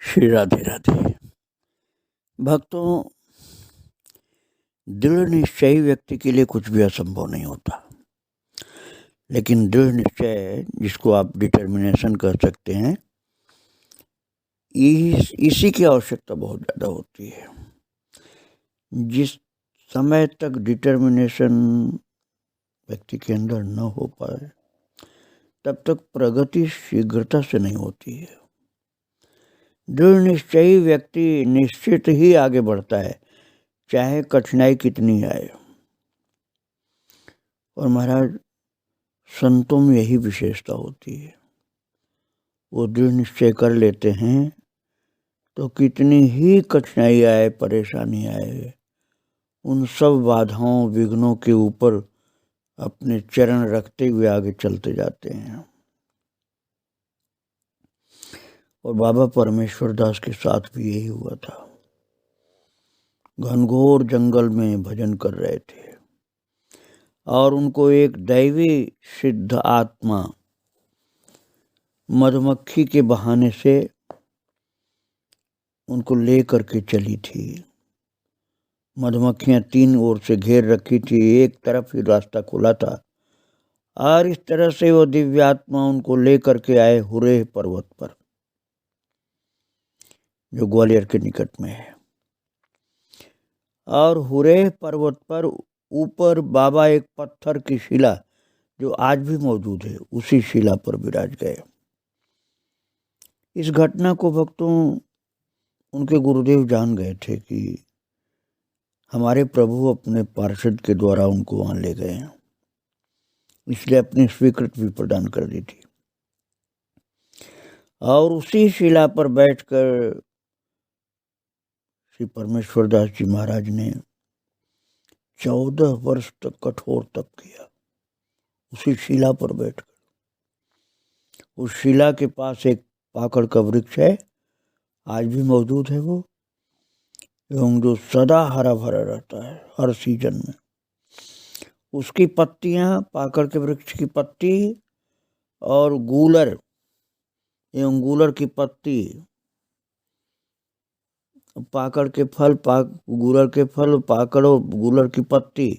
श्री राधे राधे। भक्तों, दृढ़ निश्चयी व्यक्ति के लिए कुछ भी असंभव नहीं होता, लेकिन दृढ़ निश्चय, जिसको आप डिटर्मिनेशन कह सकते हैं, इसी की आवश्यकता बहुत ज़्यादा होती है। जिस समय तक डिटर्मिनेशन व्यक्ति के अंदर न हो पाए, तब तक प्रगति शीघ्रता से नहीं होती है। दृढ़ निश्चयी व्यक्ति निश्चित ही आगे बढ़ता है, चाहे कठिनाई कितनी आए। और महाराज, संतों में यही विशेषता होती है। वो दृढ़ निश्चय कर लेते हैं तो कितनी ही कठिनाई आए, परेशानी आए, उन सब बाधाओं विघ्नों के ऊपर अपने चरण रखते हुए आगे चलते जाते हैं। और बाबा परमेश्वर दास के साथ भी यही हुआ था। घनघोर जंगल में भजन कर रहे थे और उनको एक दैवी सिद्ध आत्मा मधुमक्खी के बहाने से उनको ले करके चली थी। मधुमक्खियां तीन ओर से घेर रखी थी, एक तरफ ही रास्ता खुला था, और इस तरह से वो दिव्य आत्मा उनको ले करके आए हुरेह पर्वत पर, जो ग्वालियर के निकट में है। और हुरेह पर्वत पर ऊपर बाबा एक पत्थर की शिला, जो आज भी मौजूद है, उसी शिला पर विराज गए। इस घटना को भक्तों उनके गुरुदेव जान गए थे कि हमारे प्रभु अपने पार्षद के द्वारा उनको वहां ले गए हैं, इसलिए अपनी स्वीकृति भी प्रदान कर दी थी। और उसी शिला पर बैठकर श्री परमेश्वर दास जी महाराज ने 14 वर्ष तक कठोर तप किया, उसी शिला पर बैठकर। उस शिला के पास एक पाकड़ का वृक्ष है, आज भी मौजूद है वो, एवं जो सदा हरा भरा रहता है हर सीजन में। उसकी पत्तियां, पाकड़ के वृक्ष की पत्ती और गूलर एवं गूलर की पत्ती, पाकड़ के फल, गूलर के फल, पाकड़ और गूलर की पत्ती,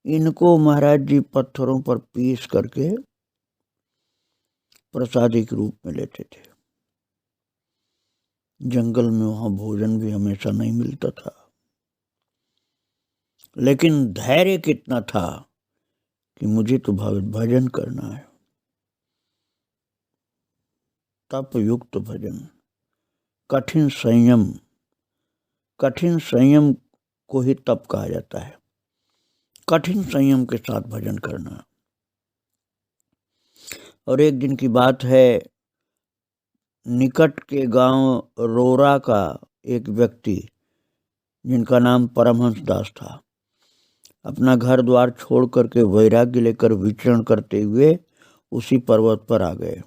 इनको महाराज जी पत्थरों पर पीस करके प्रसादी के रूप में लेते थे। जंगल में वहां भोजन भी हमेशा नहीं मिलता था, लेकिन धैर्य कितना था कि मुझे तो भजन करना है। तप युक्त भजन, कठिन संयम, कठिन संयम को ही तप कहा जाता है। कठिन संयम के साथ भजन करना। और एक दिन की बात है, निकट के गांव रोरा का एक व्यक्ति, जिनका नाम परमहंस दास था, अपना घर द्वार छोड़ करके वैराग्य लेकर विचरण करते हुए उसी पर्वत पर आ गए।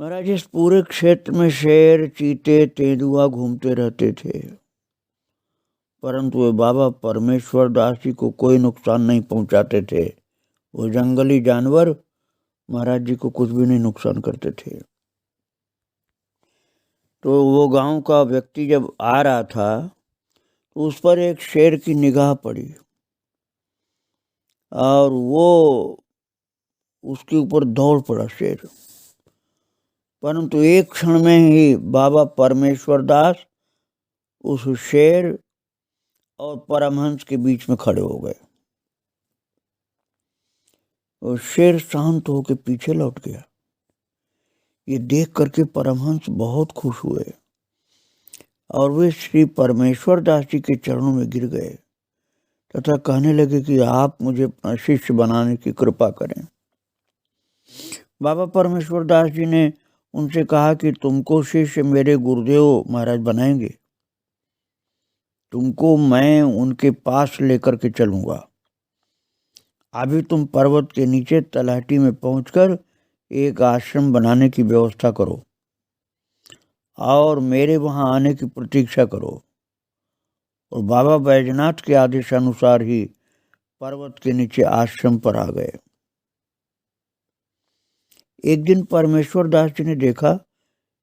महाराज, इस पूरे क्षेत्र में शेर, चीते, तेंदुआ घूमते रहते थे, परंतु वे बाबा परमेश्वर दास जी को कोई नुकसान नहीं पहुंचाते थे। वो जंगली जानवर महाराज जी को कुछ भी नहीं नुकसान करते थे। तो वो गांव का व्यक्ति जब आ रहा था, तो उस पर एक शेर की निगाह पड़ी और वो उसके ऊपर दौड़ पड़ा शेर। परंतु एक क्षण में ही बाबा परमेश्वर दास उस शेर और परमहंस के बीच में खड़े हो गए। और शेर शांत होकर पीछे लौट गया। ये देख करके परमहंस बहुत खुश हुए और वे श्री परमेश्वर दास जी के चरणों में गिर गए तथा कहने लगे कि आप मुझे अपना शिष्य बनाने की कृपा करें। बाबा परमेश्वर दास जी ने उनसे कहा कि तुमको शिष्य मेरे गुरुदेव महाराज बनाएंगे, तुमको मैं उनके पास लेकर के चलूंगा। अभी तुम पर्वत के नीचे तलहटी में पहुंचकर एक आश्रम बनाने की व्यवस्था करो और मेरे वहां आने की प्रतीक्षा करो। और बाबा बैजनाथ के आदेशानुसार ही पर्वत के नीचे आश्रम पर आ गए। एक दिन परमेश्वर दास जी ने देखा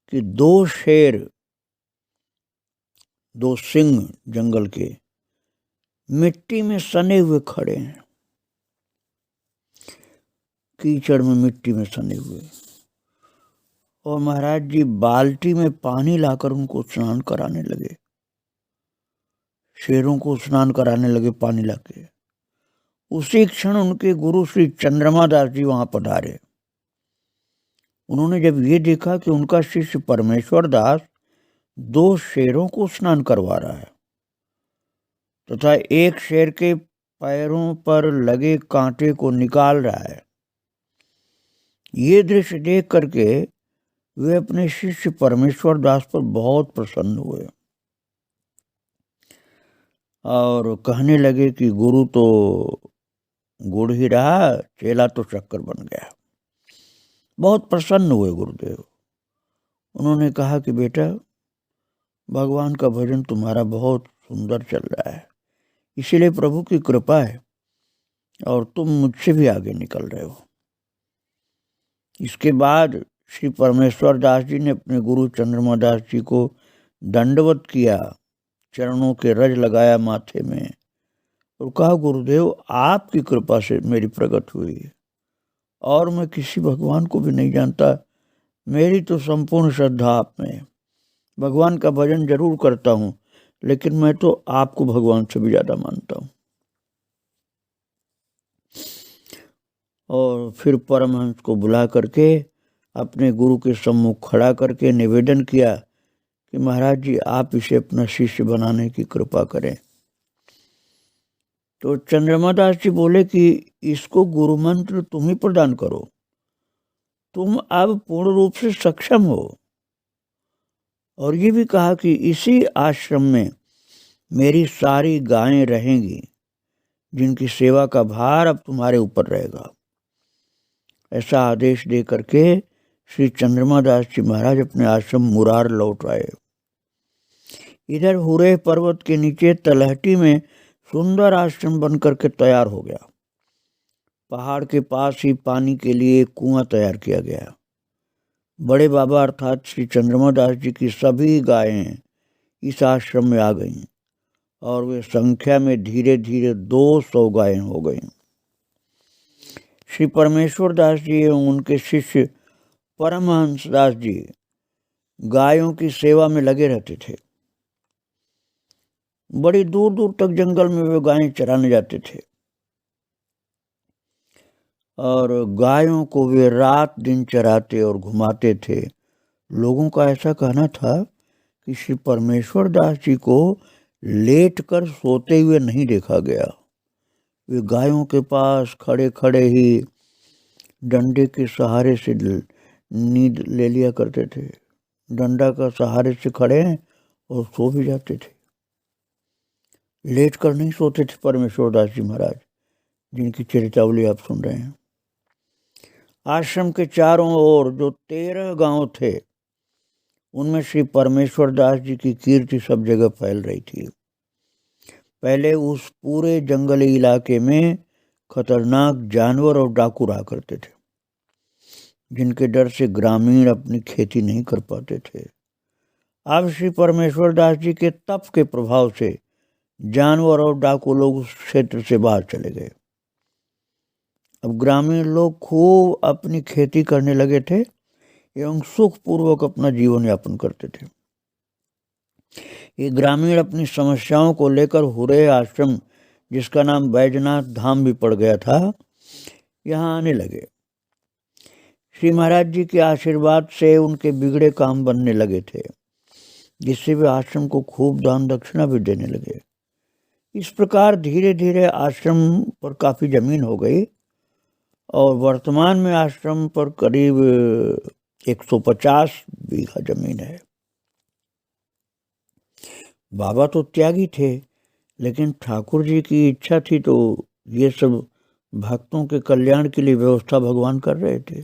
कि दो शेर, दो सिंह जंगल के मिट्टी में सने हुए खड़े हैं, कीचड़ में मिट्टी में सने हुए। और महाराज जी बाल्टी में पानी लाकर उनको स्नान कराने लगे, शेरों को स्नान कराने लगे पानी लाके। उसी क्षण उनके गुरु श्री चंद्रमा दास जी वहां पधारे। उन्होंने जब ये देखा कि उनका शिष्य परमेश्वर दास दो शेरों को स्नान करवा रहा है तथा एक शेर के पैरों पर लगे कांटे को निकाल रहा है, ये दृश्य देख करके वे अपने शिष्य परमेश्वर दास पर बहुत प्रसन्न हुए और कहने लगे कि गुरु तो गुड़ ही रहा, चेला तो शक्कर बन गया। बहुत प्रसन्न हुए गुरुदेव। उन्होंने कहा कि बेटा, भगवान का भजन तुम्हारा बहुत सुंदर चल रहा है, इसीलिए प्रभु की कृपा है और तुम मुझसे भी आगे निकल रहे हो। इसके बाद श्री परमेश्वर दास जी ने अपने गुरु चंद्रमा दास जी को दंडवत किया, चरणों के रज लगाया माथे में और कहा, गुरुदेव आपकी कृपा से मेरी प्रगति हुई है और मैं किसी भगवान को भी नहीं जानता, मेरी तो संपूर्ण श्रद्धा आप में है। भगवान का भजन जरूर करता हूँ, लेकिन मैं तो आपको भगवान से भी ज्यादा मानता हूँ। और फिर परमहंस को बुला करके अपने गुरु के सम्मुख खड़ा करके निवेदन किया कि महाराज जी आप इसे अपना शिष्य बनाने की कृपा करें। तो चंद्रमा दास जी बोले कि इसको गुरु मंत्र तुम ही प्रदान करो, तुम अब पूर्ण रूप से सक्षम हो। और ये भी कहा कि इसी आश्रम में मेरी सारी गायें रहेंगी, जिनकी सेवा का भार अब तुम्हारे ऊपर रहेगा। ऐसा आदेश दे करके श्री चंद्रमा दास जी महाराज अपने आश्रम मुरार लौट आए। इधर हुरे पर्वत के नीचे तलहटी में सुंदर आश्रम बनकर के तैयार हो गया। पहाड़ के पास ही पानी के लिए कुआं तैयार किया गया। बड़े बाबा अर्थात श्री चंद्रमा दास जी की सभी गायें इस आश्रम में आ गईं और वे संख्या में धीरे धीरे 200 गायें हो गईं। श्री परमेश्वर दास जी एवं उनके शिष्य परमहंस दास जी गायों की सेवा में लगे रहते थे। बड़ी दूर दूर तक जंगल में वे गायें चराने जाते थे और गायों को वे रात दिन चराते और घुमाते थे। लोगों का ऐसा कहना था कि श्री परमेश्वर दास जी को लेट कर सोते हुए नहीं देखा गया। वे गायों के पास खड़े खड़े ही डंडे के सहारे से नींद ले लिया करते थे। डंडा का सहारे से खड़े हैं और सो भी जाते थे। लेट कर नहीं सोते थे परमेश्वर दास जी महाराज, जिनकी चरितावली आप सुन रहे हैं। आश्रम के चारों ओर जो 13 गांव थे, उनमें श्री परमेश्वर दास जी की कीर्ति सब जगह फैल रही थी। पहले उस पूरे जंगली इलाके में खतरनाक जानवर और डाकू रहा करते थे, जिनके डर से ग्रामीण अपनी खेती नहीं कर पाते थे। अब श्री परमेश्वर दास जी के तप के प्रभाव से जानवर और डाकू लोग उस क्षेत्र से बाहर चले गए। अब ग्रामीण लोग खूब अपनी खेती करने लगे थे एवं सुखपूर्वक अपना जीवन यापन करते थे। ये ग्रामीण अपनी समस्याओं को लेकर हुरे आश्रम, जिसका नाम बैजनाथ धाम भी पड़ गया था, यहाँ आने लगे। श्री महाराज जी के आशीर्वाद से उनके बिगड़े काम बनने लगे थे, जिससे वे आश्रम को खूब दान दक्षिणा भी देने लगे। इस प्रकार धीरे धीरे आश्रम पर काफी जमीन हो गई और वर्तमान में आश्रम पर करीब 150 बीघा जमीन है। बाबा तो त्यागी थे, लेकिन ठाकुर जी की इच्छा थी तो ये सब भक्तों के कल्याण के लिए व्यवस्था भगवान कर रहे थे।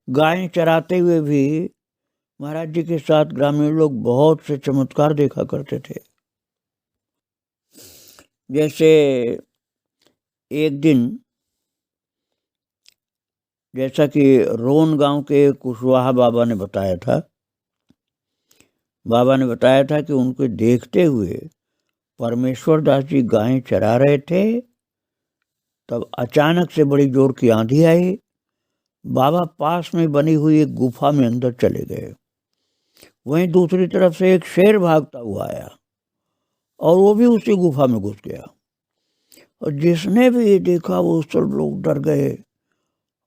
गायें चराते हुए भी महाराज जी के साथ ग्रामीण लोग बहुत से चमत्कार देखा करते थे। जैसे एक दिन जैसा कि रोन गांव के कुशवाहा बाबा ने बताया था कि उनको देखते हुए परमेश्वर दास जी गायें चरा रहे थे, तब अचानक से बड़ी जोर की आंधी आई। बाबा पास में बनी हुई एक गुफा में अंदर चले गए। वहीं दूसरी तरफ से एक शेर भागता हुआ आया और वो भी उसी गुफा में घुस गया। और जिसने भी ये देखा वो सब लोग डर गए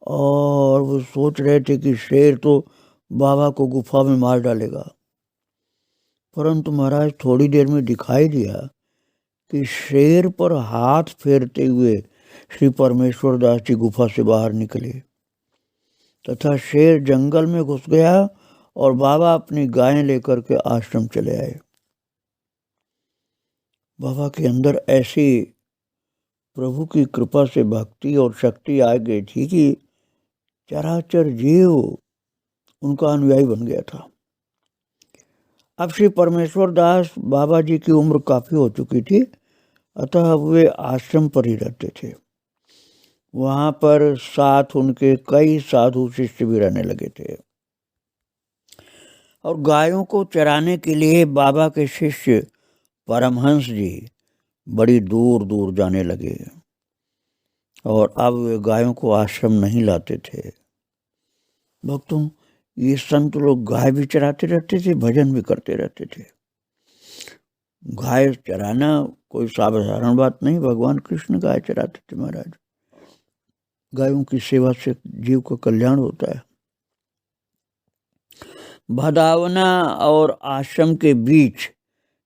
और वो सोच रहे थे कि शेर तो बाबा को गुफा में मार डालेगा। परंतु महाराज थोड़ी देर में दिखाई दिया कि शेर पर हाथ फेरते हुए श्री परमेश्वर दास जी गुफा से बाहर निकले तथा शेर जंगल में घुस गया और बाबा अपनी गायें लेकर के आश्रम चले आए। बाबा के अंदर ऐसी प्रभु की कृपा से भक्ति और शक्ति आ गई थी कि चराचर जीव उनका अनुयायी बन गया था। अब श्री परमेश्वर दास बाबा जी की उम्र काफी हो चुकी थी, अतः वे आश्रम पर ही रहते थे। वहां पर साथ उनके कई साधु शिष्य भी रहने लगे थे और गायों को चराने के लिए बाबा के शिष्य परमहंस जी बड़ी दूर दूर जाने लगे और अब वे गायों को आश्रम नहीं लाते थे। भक्तों, ये संत लोग गाय भी चराते रहते थे, भजन भी करते रहते थे। गाय चराना कोई साधारण बात नहीं। भगवान कृष्ण गाय चराते थे महाराज। गायों की सेवा से जीव का कल्याण होता है। भदावना और आश्रम के बीच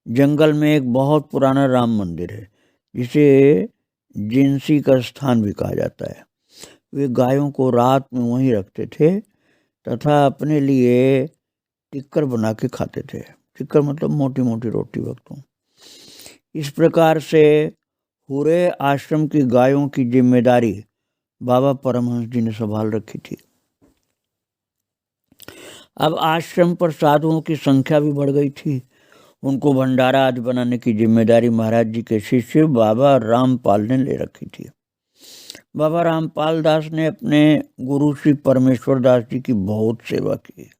जंगल में एक बहुत पुराना राम मंदिर है, जिसे जिंसी का स्थान भी कहा जाता है। वे गायों को रात में वहीं रखते थे तथा अपने लिए टिक्कर बना के खाते थे। टिक्कर मतलब मोटी मोटी रोटी। भक्तों, इस प्रकार से पूरे आश्रम की गायों की जिम्मेदारी बाबा परमहंस जी ने संभाल रखी थी। अब आश्रम पर साधुओं की संख्या भी बढ़ गई थी। उनको भंडारा आदि बनाने की जिम्मेदारी महाराज जी के शिष्य बाबा रामपाल ने ले रखी थी। बाबा रामपाल दास ने अपने गुरु श्री परमेश्वर दास जी की बहुत सेवा की।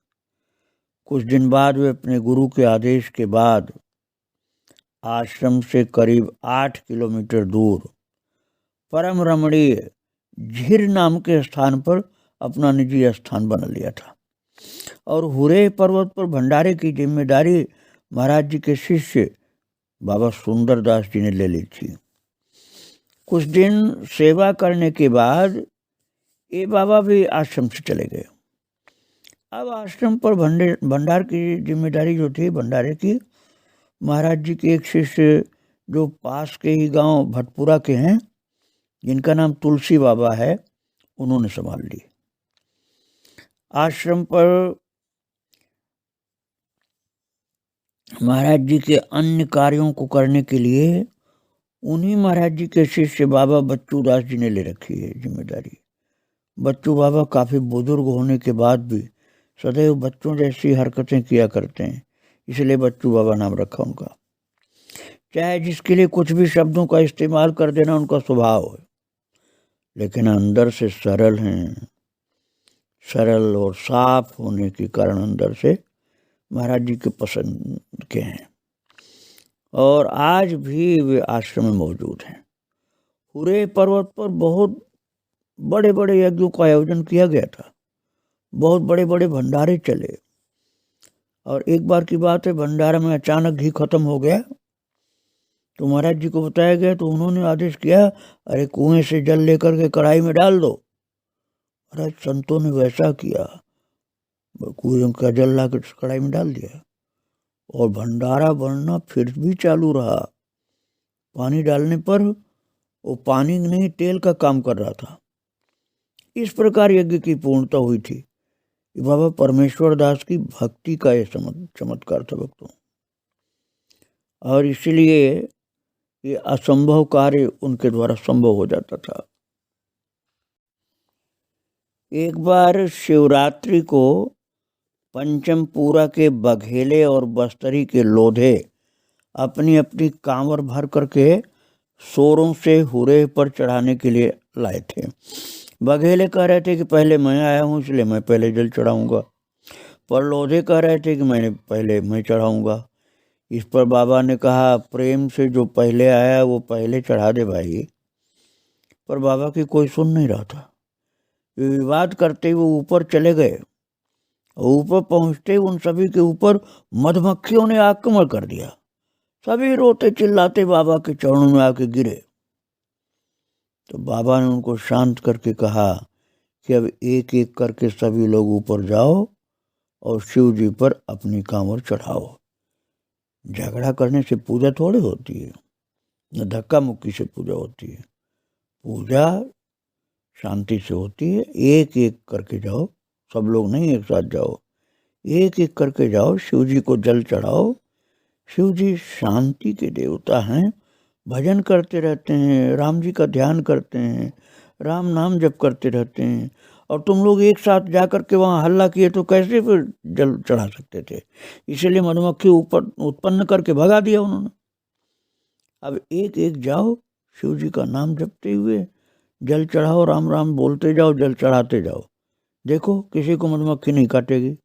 कुछ दिन बाद वे अपने गुरु के आदेश के बाद आश्रम से करीब 8 किलोमीटर दूर परम रमणीय झीर नाम के स्थान पर अपना निजी स्थान बना लिया था और हुरे पर्वत पर भंडारे की जिम्मेदारी महाराज जी के शिष्य बाबा सुंदरदास जी ने ले ली थी। कुछ दिन सेवा करने के बाद ये बाबा भी आश्रम से चले गए। अब आश्रम पर भंडार की जिम्मेदारी जो थी भंडारे की, महाराज जी के एक शिष्य जो पास के ही गांव भटपुरा के हैं, जिनका नाम तुलसी बाबा है, उन्होंने संभाल ली। आश्रम पर महाराज जी के अन्य कार्यों को करने के लिए उन्हीं महाराज जी के शिष्य बाबा बच्चू दास जी ने ले रखी है जिम्मेदारी। बच्चू बाबा काफी बुजुर्ग होने के बाद भी सदैव बच्चों जैसी हरकतें किया करते हैं, इसलिए बच्चू बाबा नाम रखा उनका। चाहे जिसके लिए कुछ भी शब्दों का इस्तेमाल कर देना उनका स्वभाव है, लेकिन अंदर से सरल हैं। सरल और साफ होने के कारण अंदर से महाराज जी के पसंद के हैं और आज भी वे आश्रम में मौजूद हैं। पूरे पर्वत पर बहुत बड़े बड़े यज्ञों का आयोजन किया गया था, बहुत बड़े बड़े भंडारे चले और एक बार की बात है, भंडारा में अचानक घी खत्म हो गया तो महाराज जी को बताया गया तो उन्होंने आदेश किया, अरे कुएं से जल लेकर के कढ़ाई में डाल दो। महाराज संतों ने वैसा किया, कुएं का जल ला कर कढ़ाई में डाल दिया और भंडारा बनना फिर भी चालू रहा। पानी डालने पर वो पानी नहीं तेल का काम कर रहा था। इस प्रकार यज्ञ की पूर्णता हुई थी। बाबा परमेश्वर दास की भक्ति का यह चमत्कार था भक्तों, और इसलिए ये असंभव कार्य उनके द्वारा संभव हो जाता था। एक बार शिवरात्रि को पंचमपुरा के बघेले और बस्तरी के लोधे अपनी अपनी कांवर भर करके सोरों से हुरे पर चढ़ाने के लिए लाए थे। बघेले कह रहे थे कि पहले मैं आया हूँ इसलिए मैं पहले जल चढ़ाऊंगा। पर लोधे कह रहे थे कि मैं चढ़ाऊंगा। इस पर बाबा ने कहा, प्रेम से जो पहले आया वो पहले चढ़ा दे भाई। पर बाबा की कोई सुन नहीं रहा था। ये विवाद करते हुए ऊपर चले गए। ऊपर पहुंचते उन सभी के ऊपर मधुमक्खियों ने आक्रमण कर दिया। सभी रोते चिल्लाते बाबा के चरणों में आके गिरे। तो बाबा ने उनको शांत करके कहा कि अब एक एक करके सभी लोग ऊपर जाओ और शिव जी पर अपनी कांवर चढ़ाओ। झगड़ा करने से पूजा थोड़ी होती है, न धक्का मुक्की से पूजा होती है। पूजा शांति से होती है। एक एक करके जाओ, सब लोग नहीं एक साथ जाओ, एक एक करके जाओ, शिव जी को जल चढ़ाओ। शिव जी शांति के देवता हैं, भजन करते रहते हैं, राम जी का ध्यान करते हैं, राम नाम जप करते रहते हैं। और तुम लोग एक साथ जाकर के वहाँ हल्ला किए तो कैसे फिर जल चढ़ा सकते थे? इसलिए मधुमक्खी ऊपर उत्पन्न करके भगा दिया उन्होंने। अब एक एक जाओ, शिव जी का नाम जपते हुए जल चढ़ाओ, राम राम बोलते जाओ, जल चढ़ाते जाओ। देखो किसी को मधुमक्खी नहीं काटेगी।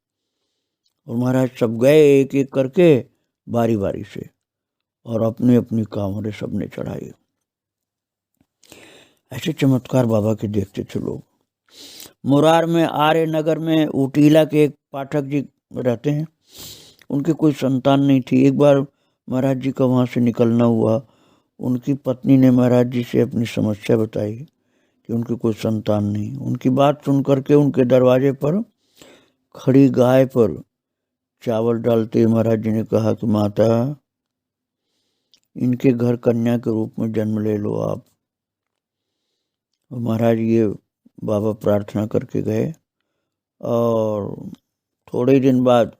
और महाराज सब गए एक एक करके बारी बारी से, और अपनी अपनी कांवरें सबने चढ़ाई। ऐसे चमत्कार बाबा के देखते थे लोग। मुरार में आर्य नगर में उटीला के एक पाठक जी रहते हैं। उनकी कोई संतान नहीं थी। एक बार महाराज जी का वहाँ से निकलना हुआ। उनकी पत्नी ने महाराज जी से अपनी समस्या बताई कि उनकी कोई संतान नहीं। उनकी बात सुन करके उनके दरवाजे पर खड़ी गाय पर चावल डालते महाराज जी ने कहा कि माता, इनके घर कन्या के रूप में जन्म ले लो आप। महाराज ये बाबा प्रार्थना करके गए, और थोड़े दिन बाद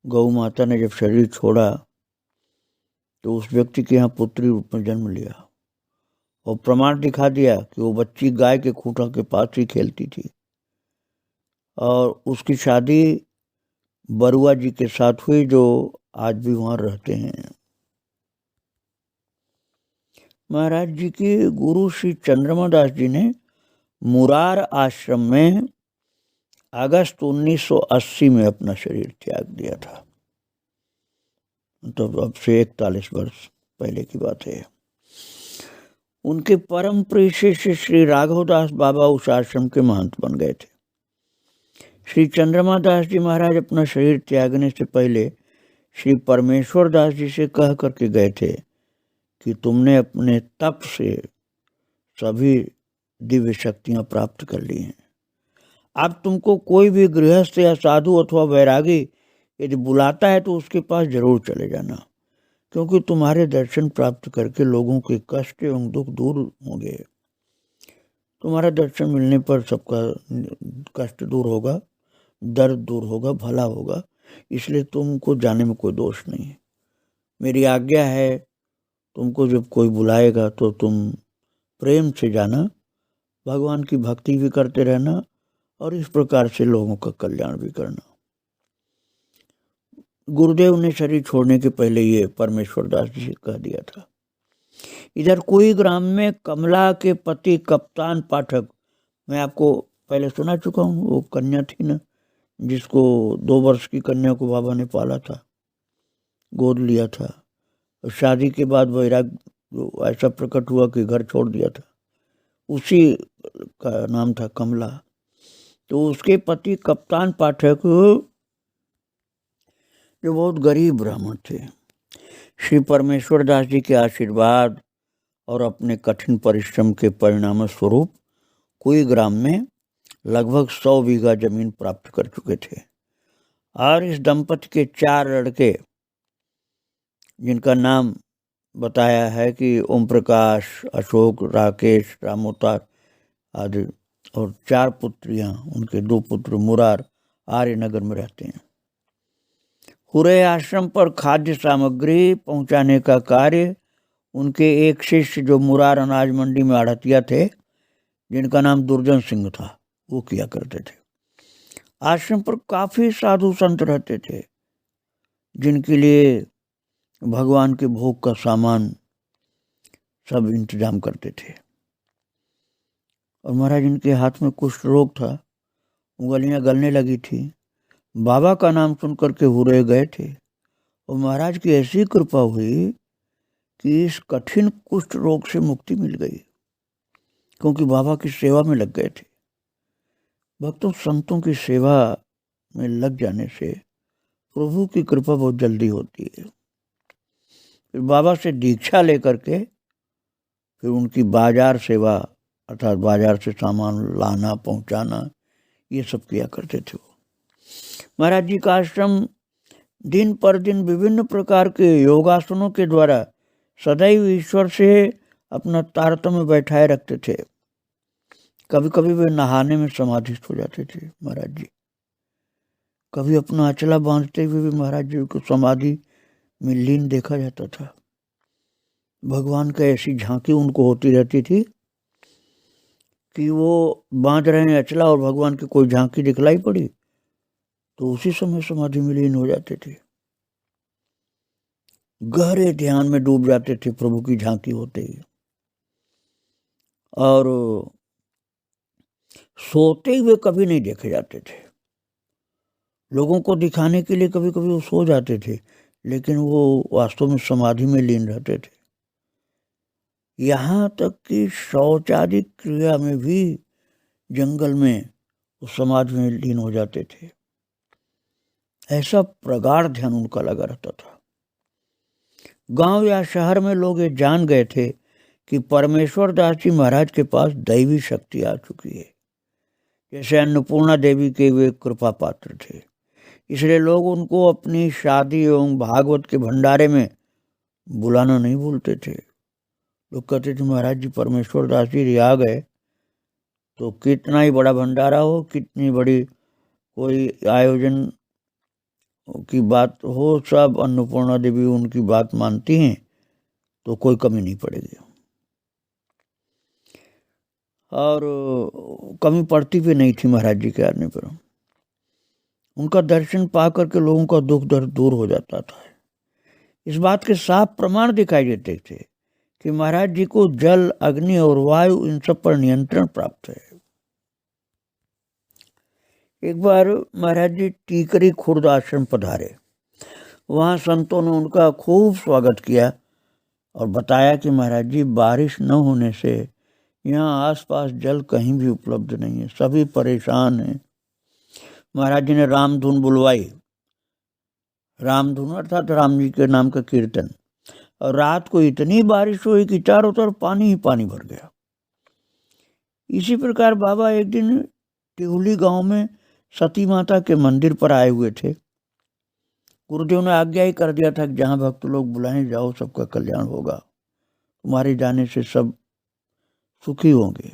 गौ माता ने जब शरीर छोड़ा तो उस व्यक्ति के यहाँ पुत्री रूप में जन्म लिया, और प्रमाण दिखा दिया कि वो बच्ची गाय के खूंटा के पास ही खेलती थी। और उसकी शादी बरुआ जी के साथ हुई, जो आज भी वहाँ रहते हैं। महाराज जी के गुरु श्री चंद्रमा दास जी ने मुरार आश्रम में अगस्त 1980 में अपना शरीर त्याग दिया था। तो अब से 41 वर्ष पहले की बात है। उनके परम प्रिय शिष्य श्री राघवदास बाबा उस आश्रम के महंत बन गए थे। श्री चंद्रमा दास जी महाराज अपना शरीर त्यागने से पहले श्री परमेश्वर दास जी से कह करके गए थे कि तुमने अपने तप से सभी दिव्य शक्तियां प्राप्त कर ली हैं। अब तुमको कोई भी गृहस्थ या साधु अथवा वैरागी यदि बुलाता है तो उसके पास जरूर चले जाना, क्योंकि तुम्हारे दर्शन प्राप्त करके लोगों के कष्ट एवं दुख दूर होंगे। तुम्हारा दर्शन मिलने पर सबका कष्ट दूर होगा, दर्द दूर होगा, भला होगा। इसलिए तुमको जाने में कोई दोष नहीं है। मेरी आज्ञा है, तुमको जब कोई बुलाएगा तो तुम प्रेम से जाना, भगवान की भक्ति भी करते रहना, और इस प्रकार से लोगों का कल्याण भी करना। गुरुदेव ने शरीर छोड़ने के पहले ये परमेश्वर दास जी से कह दिया था। इधर कोई ग्राम में कमला के पति कप्तान पाठक, मैं आपको पहले सुना चुका हूँ, वो कन्या थी ना जिसको 2 वर्ष की कन्या को बाबा ने पाला था, गोद लिया था। और शादी के बाद वैराग्य ऐसा प्रकट हुआ कि घर छोड़ दिया था। उसी का नाम था कमला। तो उसके पति कप्तान पाठक जो बहुत गरीब ब्राह्मण थे, श्री परमेश्वर दास जी के आशीर्वाद और अपने कठिन परिश्रम के परिणाम स्वरूप कोई ग्राम में लगभग 100 बीघा जमीन प्राप्त कर चुके थे। और इस दंपति के 4 लड़के, जिनका नाम बताया है कि ओम प्रकाश, अशोक, राकेश, रामोतार आदि, और 4 पुत्रियां, उनके 2 पुत्र मुरार आर्य नगर में रहते हैं। हुरे आश्रम पर खाद्य सामग्री पहुंचाने का कार्य उनके एक शिष्य जो मुरार अनाज मंडी में आढ़तिया थे, जिनका नाम दुर्जन सिंह था, वो किया करते थे। आश्रम पर काफी साधु संत रहते थे, जिनके लिए भगवान के भोग का सामान सब इंतजाम करते थे। और महाराज इनके हाथ में कुष्ठ रोग था, उंगलियां गलने लगी थी। बाबा का नाम सुनकर के हुरे गए थे और महाराज की ऐसी कृपा हुई कि इस कठिन कुष्ठ रोग से मुक्ति मिल गई, क्योंकि बाबा की सेवा में लग गए थे। भक्तों, संतों की सेवा में लग जाने से प्रभु की कृपा बहुत जल्दी होती है। फिर बाबा से दीक्षा लेकर के फिर उनकी बाजार सेवा, अर्थात बाजार से सामान लाना पहुंचाना, ये सब किया करते थे वो। महाराज जी का आश्रम दिन पर दिन विभिन्न प्रकार के योगासनों के द्वारा सदैव ईश्वर से अपना तारतम्य बैठाए रखते थे। कभी कभी वे नहाने में समाधिस्थ हो जाते थे महाराज जी। कभी अपना अचला बांधते हुए भी महाराज जी को समाधि में लीन देखा जाता था। भगवान का ऐसी झांकी उनको होती रहती थी कि वो बांध रहे हैं अचला और भगवान की कोई झांकी दिखलाई पड़ी तो उसी समय समाधि में लीन हो जाते थे, गहरे ध्यान में डूब जाते थे प्रभु की झांकी होते ही। और सोते हुए कभी नहीं देखे जाते थे। लोगों को दिखाने के लिए कभी कभी वो सो जाते थे, लेकिन वो वास्तव में समाधि में लीन रहते थे। यहाँ तक कि शौचादि क्रिया में भी जंगल में वो समाधि में लीन हो जाते थे। ऐसा प्रगाढ़ ध्यान उनका लगा रहता था। गांव या शहर में लोग ये जान गए थे कि परमेश्वर दास जी महाराज के पास दैवी शक्ति आ चुकी है। जैसे अन्नपूर्णा देवी के वे कृपा पात्र थे, इसलिए लोग उनको अपनी शादी एवं भागवत के भंडारे में बुलाना नहीं भूलते थे। लोग कहते थे महाराज जी परमेश्वर दास जी आ गए तो कितना ही बड़ा भंडारा हो, कितनी बड़ी कोई आयोजन की बात हो, सब अन्नपूर्णा देवी उनकी बात मानती हैं तो कोई कमी नहीं पड़ेगी। और कमी पड़ती भी नहीं थी महाराज जी के आने पर। उनका दर्शन पा करके लोगों का दुख दर्द दूर हो जाता था। इस बात के साफ प्रमाण दिखाई देते थे कि महाराज जी को जल, अग्नि और वायु, इन सब पर नियंत्रण प्राप्त है। एक बार महाराज जी टीकरी खुर्द आश्रम पधारे। वहाँ संतों ने उनका खूब स्वागत किया और बताया कि महाराज जी बारिश न होने से यहाँ आसपास जल कहीं भी उपलब्ध नहीं है, सभी परेशान हैं। महाराज जी ने रामधुन बुलवाई, रामधुन अर्थात राम जी के नाम का कीर्तन, और रात को इतनी बारिश हुई कि चारों तरफ पानी ही पानी भर गया। इसी प्रकार बाबा एक दिन टिहुली गांव में सती माता के मंदिर पर आए हुए थे। गुरुदेव ने आज्ञा ही कर दिया था कि जहाँ भक्त लोग बुलाएं जाओ, सबका कल्याण होगा, तुम्हारे जाने से सब सुखी होंगे।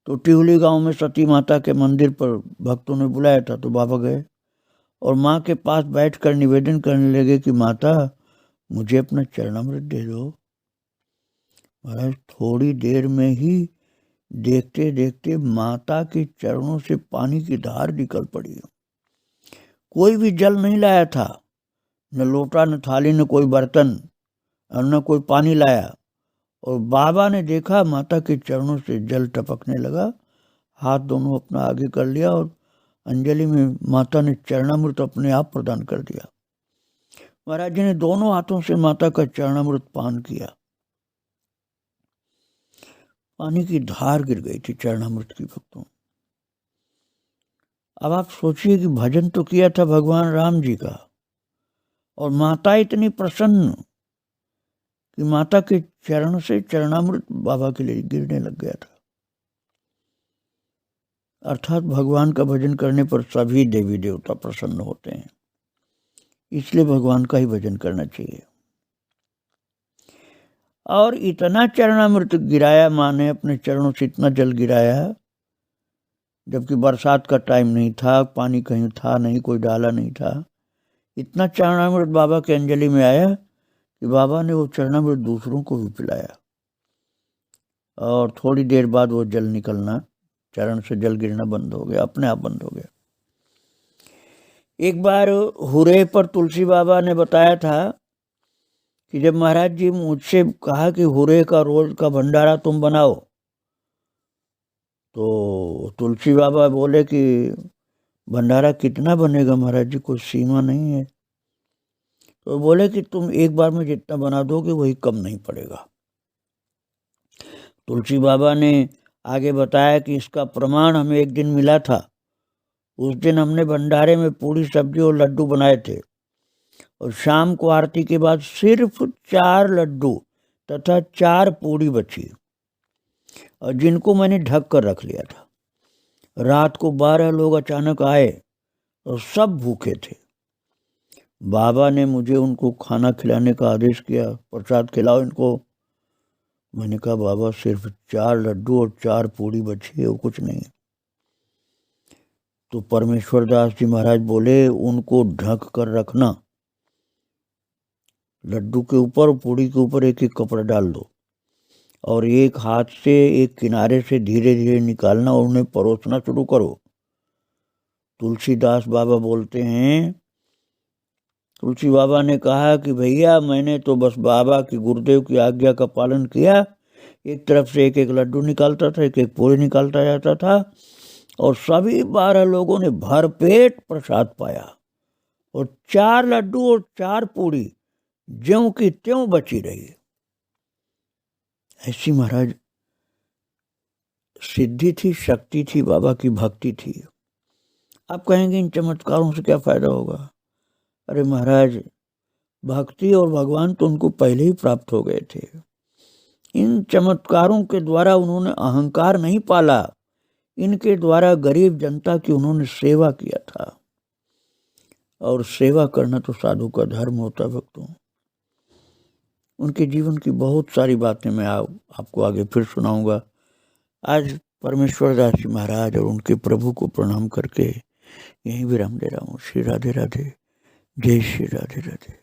तो टिहुली गांव में सती माता के मंदिर पर भक्तों ने बुलाया था, तो बाबा गए और माँ के पास बैठकर निवेदन करने लगे कि माता मुझे अपना चरणामृत दे दो। महाराज थोड़ी देर में ही देखते देखते माता के चरणों से पानी की धार निकल पड़ी। कोई भी जल नहीं लाया था, न लोटा, न थाली, न कोई बर्तन और न कोई पानी लाया। और बाबा ने देखा माता के चरणों से जल टपकने लगा। हाथ दोनों अपना आगे कर लिया और अंजलि में माता ने चरणामृत अपने आप प्रदान कर दिया। महाराज जी ने दोनों हाथों से माता का चरणामृत पान किया। पानी की धार गिर गई थी चरणामृत की भक्तों। अब आप सोचिए कि भजन तो किया था भगवान राम जी का, और माता इतनी प्रसन्न कि माता के चरण से चरणामृत बाबा के लिए गिरने लग गया था। अर्थात भगवान का भजन करने पर सभी देवी देवता प्रसन्न होते हैं, इसलिए भगवान का ही भजन करना चाहिए। और इतना चरणामृत गिराया माँ ने, अपने चरणों से इतना जल गिराया, जबकि बरसात का टाइम नहीं था, पानी कहीं था नहीं, कोई डाला नहीं था। इतना चरणामृत बाबा के अंजलि में आया कि बाबा ने वो चरणामृत दूसरों को भी पिलाया, और थोड़ी देर बाद वो जल निकलना, चरण से जल गिरना बंद हो गया, अपने आप बंद हो गया। एक बार हुरे पर तुलसी बाबा ने बताया था कि जब महाराज जी मुझसे कहा कि हुरे का रोज का भंडारा तुम बनाओ, तो तुलसी बाबा बोले कि भंडारा कितना बनेगा महाराज जी, कोई सीमा नहीं है। तो बोले कि तुम एक बार में जितना बना दोगे वही कम नहीं पड़ेगा। तुलसी बाबा ने आगे बताया कि इसका प्रमाण हमें एक दिन मिला था। उस दिन हमने भंडारे में पूरी सब्जी और लड्डू बनाए थे, और शाम को आरती के बाद सिर्फ 4 लड्डू तथा 4 पूड़ी बची, और जिनको मैंने ढक कर रख लिया था। रात को 12 लोग अचानक आए और सब भूखे थे। बाबा ने मुझे उनको खाना खिलाने का आदेश किया, प्रसाद खिलाओ इनको। मैंने कहा बाबा सिर्फ 4 लड्डू और 4 पूड़ी बची है, वो कुछ नहीं। तो परमेश्वर दास जी महाराज बोले उनको ढक कर रखना, लड्डू के ऊपर पूड़ी के ऊपर एक एक कपड़ा डाल दो, और एक हाथ से एक किनारे से धीरे धीरे निकालना और उन्हें परोसना शुरू करो। तुलसीदास बाबा बोलते हैं, तुलसी बाबा ने कहा कि भैया मैंने तो बस बाबा की गुरुदेव की आज्ञा का पालन किया। एक तरफ से एक एक लड्डू निकालता था, एक एक पूरी निकालता जाता था, और सभी 12 लोगों ने भरपेट प्रसाद पाया, और 4 लड्डू और 4 पूरी ज्यों की त्यों बची रही। ऐसी महाराज सिद्धि थी, शक्ति थी, बाबा की भक्ति थी। आप कहेंगे इन चमत्कारों से क्या फायदा होगा? अरे महाराज, भक्ति और भगवान तो उनको पहले ही प्राप्त हो गए थे। इन चमत्कारों के द्वारा उन्होंने अहंकार नहीं पाला, इनके द्वारा गरीब जनता की उन्होंने सेवा किया था, और सेवा करना तो साधु का धर्म होता है भक्तों। उनके जीवन की बहुत सारी बातें मैं आपको आगे फिर सुनाऊंगा। आज परमेश्वर दास जी महाराज और उनके प्रभु को प्रणाम करके यहीं विराम दे रहा हूँ। श्री राधे राधे, जय श्री राधे राधे।